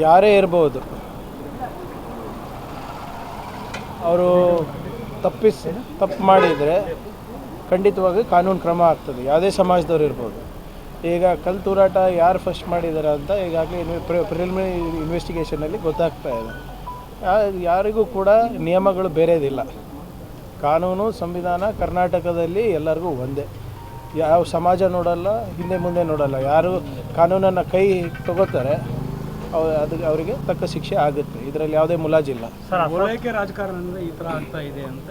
ಯಾರೇ ಇರ್ಬೋದು, ಅವರು ತಪ್ಪು ಮಾಡಿದರೆ ಖಂಡಿತವಾಗಿ ಕಾನೂನು ಕ್ರಮ ಆಗ್ತದೆ. ಯಾವುದೇ ಸಮಾಜದವ್ರು ಇರ್ಬೋದು. ಈಗ ಕಲ್ಲು ತೂರಾಟ ಯಾರು ಫಸ್ಟ್ ಮಾಡಿದ್ದಾರೆ ಅಂತ ಈಗಾಗಲೇ ಪ್ರಿಲಿಮಿನರಿ ಇನ್ವೆಸ್ಟಿಗೇಷನಲ್ಲಿ ಗೊತ್ತಾಗ್ತಾ ಇದೆ. ಯಾರಿಗೂ ಕೂಡ ನಿಯಮಗಳು ಬೇರೆದಿಲ್ಲ. ಕಾನೂನು ಸಂವಿಧಾನ ಕರ್ನಾಟಕದಲ್ಲಿ ಎಲ್ಲರಿಗೂ ಒಂದೇ. ಯಾವ ಸಮಾಜ ನೋಡಲ್ಲ, ಹಿಂದೆ ಮುಂದೆ ನೋಡಲ್ಲ. ಯಾರು ಕಾನೂನನ್ನು ಕೈ ತಗೋತಾರೆ ಅದಕ್ಕೆ ಅವರಿಗೆ ತಕ್ಕ ಶಿಕ್ಷೆ ಆಗುತ್ತೆ. ಇದರಲ್ಲಿ ಯಾವುದೇ ಮುಲಾಜಿಲ್ಲ. ಓಲೈಕೆ ರಾಜಕಾರಣದಿಂದ ಈ ಥರ ಆಗ್ತಾ ಇದೆ ಅಂತ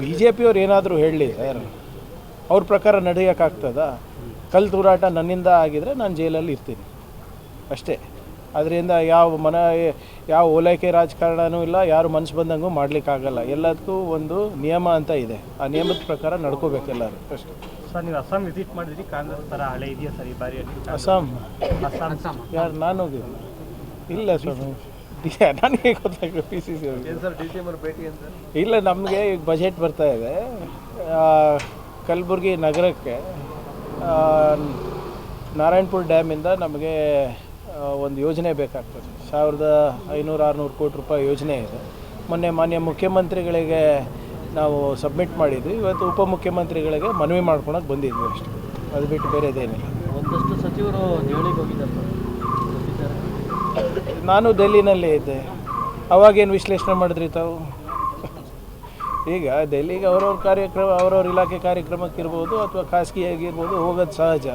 BJP ಅವ್ರು ಏನಾದರೂ ಹೇಳಲಿ ಸರ್, ಅವ್ರ ಪ್ರಕಾರ ನಡೆಯೋಕ್ಕಾಗ್ತದಾ? ಕಲ್ಲು ತೂರಾಟ ನನ್ನಿಂದ ಆಗಿದರೆ ನಾನು ಜೈಲಲ್ಲಿ ಇರ್ತೀನಿ ಅಷ್ಟೇ. ಅದರಿಂದ ಯಾವ ಓಲೈಕೆ ರಾಜಕಾರಣವೂ ಇಲ್ಲ, ಯಾರು ಮನಸ್ಸು ಬಂದಂಗೂ ಮಾಡಲಿಕ್ಕಾಗಲ್ಲ. ಎಲ್ಲದಕ್ಕೂ ಒಂದು ನಿಯಮ ಅಂತ ಇದೆ. ಆ ನಿಯಮದ ಪ್ರಕಾರ ನಡ್ಕೋಬೇಕು ಎಲ್ಲರೂ ಅಷ್ಟೇ. ಸರ್, ನೀವು ಅಸ್ಸಾಂ ವಿಸಿಟ್ ಮಾಡಿದ್ರಿ, ಕಾಂಗ್ರೆಸ್ ಥರ ಹಳೆ ಇದೆಯಾ ಸರ್ ಈ ಬಾರಿ? ಅಸ್ಸಾಂ ಯಾರು? ನಾನು ಹೋಗಿಲ್ಲ. ಇಲ್ಲ ಸರ್, ನನಗೆ ಗೊತ್ತಾಗ PCC ಭೇಟಿ ಅಂತ ಇಲ್ಲ. ನಮಗೆ ಈಗ ಬಜೆಟ್ ಬರ್ತಾ ಇದೆ. ಕಲಬುರಗಿ ನಗರಕ್ಕೆ ನಾರಾಯಣಪುರ ಡ್ಯಾಮಿಂದ ನಮಗೆ ಒಂದು ಯೋಜನೆ ಬೇಕಾಗ್ತದೆ. 1500-600 ಕೋಟಿ ರೂಪಾಯಿ ಯೋಜನೆ ಇದೆ. ಮೊನ್ನೆ ಮಾನ್ಯ ಮುಖ್ಯಮಂತ್ರಿಗಳಿಗೆ ನಾವು ಸಬ್ಮಿಟ್ ಮಾಡಿದ್ವಿ. ಇವತ್ತು ಉಪಮುಖ್ಯಮಂತ್ರಿಗಳಿಗೆ ಮನವಿ ಮಾಡ್ಕೊಳಕ್ಕೆ ಬಂದಿದ್ವಿ ಅಷ್ಟೇ. ಅದು ಬಿಟ್ಟು ಬೇರೆದೇನಿಲ್ಲ. ಒಂದಷ್ಟು ಸಚಿವರು ದೆಹಲಿಗೆ ಹೋಗಿದ್ದಾರೆ. ನಾನು ಡೆಲ್ಲಿನಲ್ಲೇ ಇದ್ದೆ. ಅವಾಗೇನು ವಿಶ್ಲೇಷಣೆ ಮಾಡಿದ್ರಿ ತಾವು? ಈಗ ಡೆಲ್ಲಿಗೆ ಅವ್ರವ್ರ ಕಾರ್ಯಕ್ರಮ, ಅವ್ರವ್ರ ಇಲಾಖೆ ಕಾರ್ಯಕ್ರಮಕ್ಕಿರ್ಬೋದು ಅಥವಾ ಖಾಸಗಿಯಾಗಿರ್ಬೋದು ಹೋಗೋದು ಸಹಜ.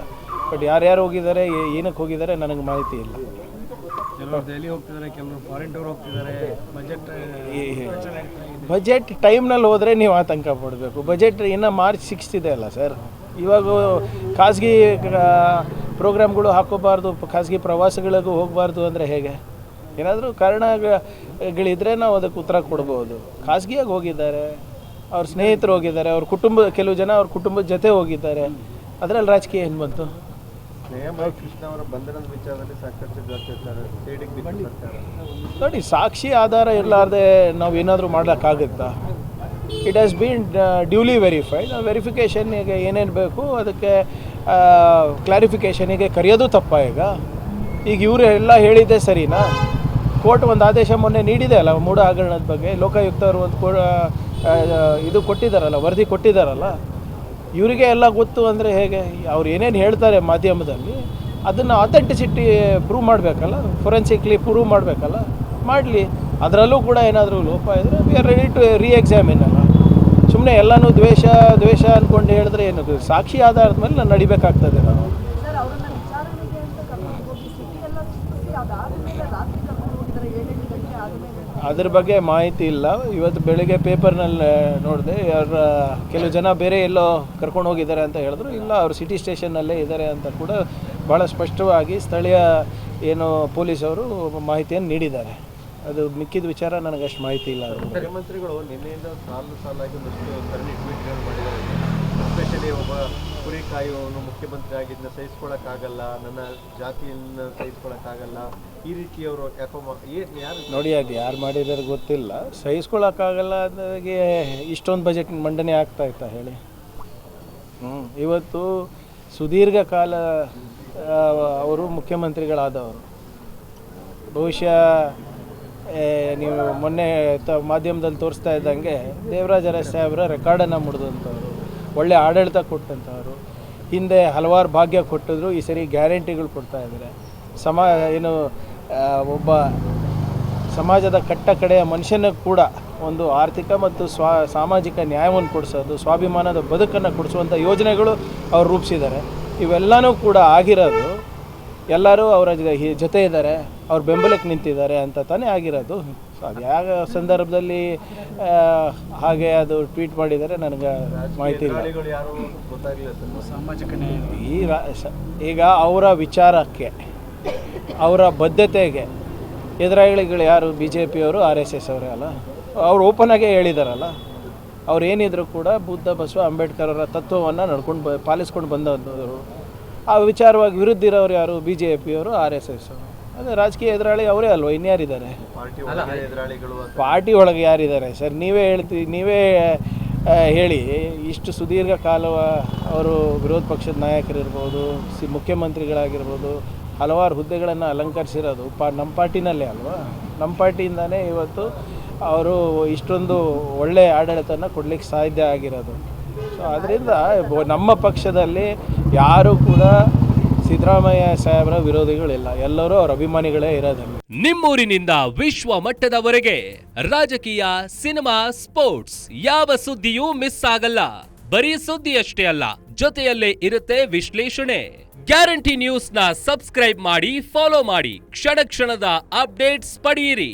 ಬಟ್ ಯಾರ್ಯಾರು ಹೋಗಿದ್ದಾರೆ, ಏನಕ್ಕೆ ಹೋಗಿದ್ದಾರೆ ನನಗೆ ಮಾಹಿತಿ ಇಲ್ಲ. ಕೆಲವರು ದೆಹಲಿ ಹೋಗ್ತಿದ್ದಾರೆ, ಕೆಲವರು ಫಾರಿನ್ ಟೂರ್ ಹೋಗ್ತಿದ್ದಾರೆ. ಬಜೆಟ್ ಟೈಮ್ನಲ್ಲಿ ಹೋದರೆ ನೀವು ಆತಂಕ ಪಡಬೇಕು. ಬಜೆಟ್ ಇನ್ನು March 6 ಇದೆ ಅಲ್ಲ ಸರ್. ಇವಾಗ ಖಾಸಗಿ ಪ್ರೋಗ್ರಾಮ್ಗಳು ಹಾಕೋಬಾರ್ದು, ಖಾಸಗಿ ಪ್ರವಾಸಗಳಿಗೂ ಹೋಗಬಾರ್ದು ಅಂದರೆ ಹೇಗೆ? ಏನಾದರೂ ಕಾರಣಗಳಿದ್ದರೆ ನಾವು ಅದಕ್ಕೆ ಉತ್ತರ ಕೊಡ್ಬೋದು. ಖಾಸಗಿಯಾಗಿ ಹೋಗಿದ್ದಾರೆ, ಅವ್ರ ಸ್ನೇಹಿತರು ಹೋಗಿದ್ದಾರೆ, ಅವ್ರ ಕುಟುಂಬ, ಕೆಲವು ಜನ ಅವ್ರ ಕುಟುಂಬದ ಜೊತೆ ಹೋಗಿದ್ದಾರೆ. ಅದರಲ್ಲಿ ರಾಜಕೀಯ ಏನು ಬಂತು? ಕೃಷ್ಣ ಅವರ ಬಂಧನದ ವಿಚಾರದಲ್ಲಿ ಸಾಕಷ್ಟು ನೋಡಿ, ಸಾಕ್ಷಿ ಆಧಾರ ಇರಲಾರ್ದೆ ನಾವು ಏನಾದರೂ ಮಾಡೋಕ್ಕಾಗುತ್ತಾ? It has been duly verified. ಆ ವೆರಿಫಿಕೇಷನ್ನಿಗೆ ಏನೇನು ಬೇಕು ಅದಕ್ಕೆ ಕ್ಲಾರಿಫಿಕೇಷನಿಗೆ ಕರೆಯೋದು ತಪ್ಪ. ಈಗ ಇವರು ಎಲ್ಲ ಹೇಳಿದ್ದೆ ಸರಿನಾ? ಕೋರ್ಟ್ ಒಂದು ಆದೇಶ ಮೊನ್ನೆ ನೀಡಿದೆ ಅಲ್ಲ ಮೂಢ ಹಗರಣದ ಬಗ್ಗೆ. ಲೋಕಾಯುಕ್ತವರು ಒಂದು ಇದು ಕೊಟ್ಟಿದ್ದಾರಲ್ಲ, ವರದಿ ಕೊಟ್ಟಿದ್ದಾರಲ್ಲ. ಇವರಿಗೆ ಎಲ್ಲ ಗೊತ್ತು ಅಂದರೆ ಹೇಗೆ? ಅವ್ರು ಏನೇನು ಹೇಳ್ತಾರೆ ಮಾಧ್ಯಮದಲ್ಲಿ ಅದನ್ನು ಅಥೆಂಟಿಸಿಟಿ ಪ್ರೂವ್ ಮಾಡಬೇಕಲ್ಲ, ಫೊರೆನ್ಸಿಕ್ಲಿ ಪ್ರೂವ್ ಮಾಡಬೇಕಲ್ಲ, ಮಾಡಲಿ. ಅದರಲ್ಲೂ ಕೂಡ ಏನಾದರೂ ಲೋಪ ಇದ್ದರೆ ವಿ ಆರ್ ರೆಡಿ ಟು ರೀಎಕ್ಸಾಮಿನ್ ಅಲ್ಲ. ಸುಮ್ಮನೆ ಎಲ್ಲನೂ ದ್ವೇಷ ಅಂದ್ಕೊಂಡು ಹೇಳಿದ್ರೆ ಏನು? ಸಾಕ್ಷಿ ಆಧಾರದ ಮೇಲೆ ನಾನು ನಡಿಬೇಕಾಗ್ತದೆ. ನಾವು ಅದ್ರ ಬಗ್ಗೆ ಮಾಹಿತಿ ಇಲ್ಲ. ಇವತ್ತು ಬೆಳಗ್ಗೆ ಪೇಪರ್ನಲ್ಲಿ ನೋಡಿದೆ, ಕೆಲವು ಜನ ಬೇರೆ ಎಲ್ಲೋ ಕರ್ಕೊಂಡು ಹೋಗಿದ್ದಾರೆ ಅಂತ ಹೇಳಿದ್ರು. ಇಲ್ಲ, ಅವರು ಸಿಟಿ ಸ್ಟೇಷನ್ನಲ್ಲೇ ಇದ್ದಾರೆ ಅಂತ ಕೂಡ ಭಾಳ ಸ್ಪಷ್ಟವಾಗಿ ಸ್ಥಳೀಯ ಏನು ಪೊಲೀಸವರು ಮಾಹಿತಿಯನ್ನು ನೀಡಿದ್ದಾರೆ. ಅದು ಮಿಕ್ಕಿದ ವಿಚಾರ ನನಗೆ ಅಷ್ಟು ಮಾಹಿತಿ ಇಲ್ಲ. ಮುಖ್ಯಮಂತ್ರಿಗಳು ನಿನ್ನೆಯಿಂದ ಸಾಲಾಗಿ ಸರಣಿ ಟ್ವೀಟ್ಗಳು ಮಾಡಿದ್ದಾರೆ. ಎಸ್ಪೆಷಲಿ ಒಬ್ಬ ಕುರಿ ಕಾಯುವವನು ಮುಖ್ಯಮಂತ್ರಿ ಆಗಿದ್ದನ್ನ ಸಹಿಸ್ಕೊಳ್ಳೋಕ್ಕಾಗಲ್ಲ, ನನ್ನ ಜಾತಿಯನ್ನು ಸಹಿಸ್ಕೊಳ್ಳೋಕ್ಕಾಗಲ್ಲ, ಈ ರೀತಿಯವರು ಯಾಕೋ ಯಾರು ನೋಡಿ, ಅದು ಯಾರು ಮಾಡಿದಾರೆ ಗೊತ್ತಿಲ್ಲ. ಸಹಿಸ್ಕೊಳ್ಳೋಕ್ಕಾಗಲ್ಲ ಅಂದಾಗೆ ಇಷ್ಟೊಂದು ಬಜೆಟ್ ಮಂಡನೆ ಆಗ್ತಾ ಇತ್ತಾ ಹೇಳಿ? ಇವತ್ತು ಸುದೀರ್ಘ ಕಾಲ ಅವರು ಮುಖ್ಯಮಂತ್ರಿಗಳಾದವರು. ಬಹುಶಃ ನೀವು ಮೊನ್ನೆ ಮಾಧ್ಯಮದಲ್ಲಿ ತೋರಿಸ್ತಾ ಇದ್ದಂಗೆ ದೇವರಾಜ ಅರಸ್ ಸಾಹೇಬ್ರ ರೆಕಾರ್ಡನ್ನು ಮುಡಿದಂಥವ್ರು, ಒಳ್ಳೆ ಆಡಳಿತ ಕೊಟ್ಟಂಥವ್ರು. ಹಿಂದೆ ಹಲವಾರು ಭಾಗ್ಯ ಕೊಟ್ಟಿದ್ರು, ಈ ಸರಿ ಗ್ಯಾರಂಟಿಗಳು ಕೊಡ್ತಾಯಿದ್ದಾರೆ. ಒಬ್ಬ ಸಮಾಜದ ಕಟ್ಟ ಕಡೆಯ ಮನುಷ್ಯನಿಗೆ ಕೂಡ ಒಂದು ಆರ್ಥಿಕ ಮತ್ತು ಸಾಮಾಜಿಕ ನ್ಯಾಯವನ್ನು ಕೊಡಿಸೋದು, ಸ್ವಾಭಿಮಾನದ ಬದುಕನ್ನು ಕೊಡಿಸುವಂಥ ಯೋಜನೆಗಳು ಅವ್ರು ರೂಪಿಸಿದ್ದಾರೆ. ಇವೆಲ್ಲನೂ ಕೂಡ ಆಗಿರೋದು ಎಲ್ಲರೂ ಅವರ ಜೊತೆ ಇದ್ದಾರೆ, ಅವ್ರ ಬೆಂಬಲಕ್ಕೆ ನಿಂತಿದ್ದಾರೆ ಅಂತ ತಾನೇ ಆಗಿರೋದು. ಅದು ಯಾವ ಸಂದರ್ಭದಲ್ಲಿ ಹಾಗೆ ಅದು ಟ್ವೀಟ್ ಮಾಡಿದ್ದಾರೆ ನನಗೆ ಮಾಹಿತಿ ಇಲ್ಲ. ಈಗ ಅವರ ವಿಚಾರಕ್ಕೆ, ಅವರ ಬದ್ಧತೆಗೆ ಎದುರಾಳಿಗಳು ಯಾರು? BJP ಅವರು, RSS ಅವರೇ ಅಲ್ಲ. ಅವ್ರು ಓಪನಾಗೇ ಹೇಳಿದಾರಲ್ಲ, ಅವ್ರು ಏನಿದ್ರು ಕೂಡ ಬುದ್ಧ, ಬಸವ, ಅಂಬೇಡ್ಕರ್ ಅವರ ತತ್ವವನ್ನು ಪಾಲಿಸ್ಕೊಂಡು ಬಂದವರು. ಆ ವಿಚಾರವಾಗಿ ವಿರುದ್ಧ ಇರೋರು ಯಾರು? BJP ಅವರು, RSS ಅವರು. ಅದೇ ರಾಜಕೀಯ ಎದುರಾಳಿ ಅವರೇ ಅಲ್ವ, ಇನ್ಯಾರಿದ್ದಾರೆ? ಪಾರ್ಟಿ ಒಳಗೆ ಯಾರಿದ್ದಾರೆ ಸರ್? ನೀವೇ ಹೇಳಿ. ಇಷ್ಟು ಸುದೀರ್ಘ ಕಾಲ ಅವರು ವಿರೋಧ ಪಕ್ಷದ ನಾಯಕರಿರ್ಬೋದು, ಮುಖ್ಯಮಂತ್ರಿಗಳಾಗಿರ್ಬೋದು, ಹಲವಾರು ಹುದ್ದೆಗಳನ್ನು ಅಲಂಕರಿಸಿರೋದು ನಮ್ಮ ಪಾರ್ಟಿನಲ್ಲೇ ಅಲ್ವಾ. ನಮ್ಮ ಪಾರ್ಟಿಯಿಂದನೇ ಇವತ್ತು ಅವರು ಇಷ್ಟೊಂದು ಒಳ್ಳೆಯ ಆಡಳಿತನ ಕೊಡಲಿಕ್ಕೆ ಸಾಧ್ಯ ಆಗಿರೋದು. ಸೊ ಅದರಿಂದ ನಮ್ಮ ಪಕ್ಷದಲ್ಲಿ ಯಾರೂ ಕೂಡ ಸಿದ್ದರಾಮಯ್ಯ ಸಾಹೇಬರ ವಿರೋಧಿಗಳಿಲ್ಲ, ಎಲ್ಲರೂ ಅವ್ರ ಅಭಿಮಾನಿಗಳೇ ಇರೋದಿಲ್ಲ. ನಿಮ್ಮೂರಿನಿಂದ ವಿಶ್ವ ಮಟ್ಟದವರೆಗೆ ರಾಜಕೀಯ, ಸಿನಿಮಾ, ಸ್ಪೋರ್ಟ್ಸ್ ಯಾವ ಸುದ್ದಿಯೂ ಮಿಸ್ ಆಗಲ್ಲ. ಬರೀ ಸುದ್ದಿಯಷ್ಟೇ ಅಲ್ಲ, ಜೊತೆಯಲ್ಲೇ ಇರುತ್ತೆ ವಿಶ್ಲೇಷಣೆ. ಗ್ಯಾರಂಟಿ ನ್ಯೂಸ್ ನ ಸಬ್ಸ್ಕ್ರೈಬ್ ಮಾಡಿ, ಫಾಲೋ ಮಾಡಿ, ಕ್ಷಣ ಕ್ಷಣದ ಅಪ್ಡೇಟ್ಸ್ ಪಡೆಯಿರಿ.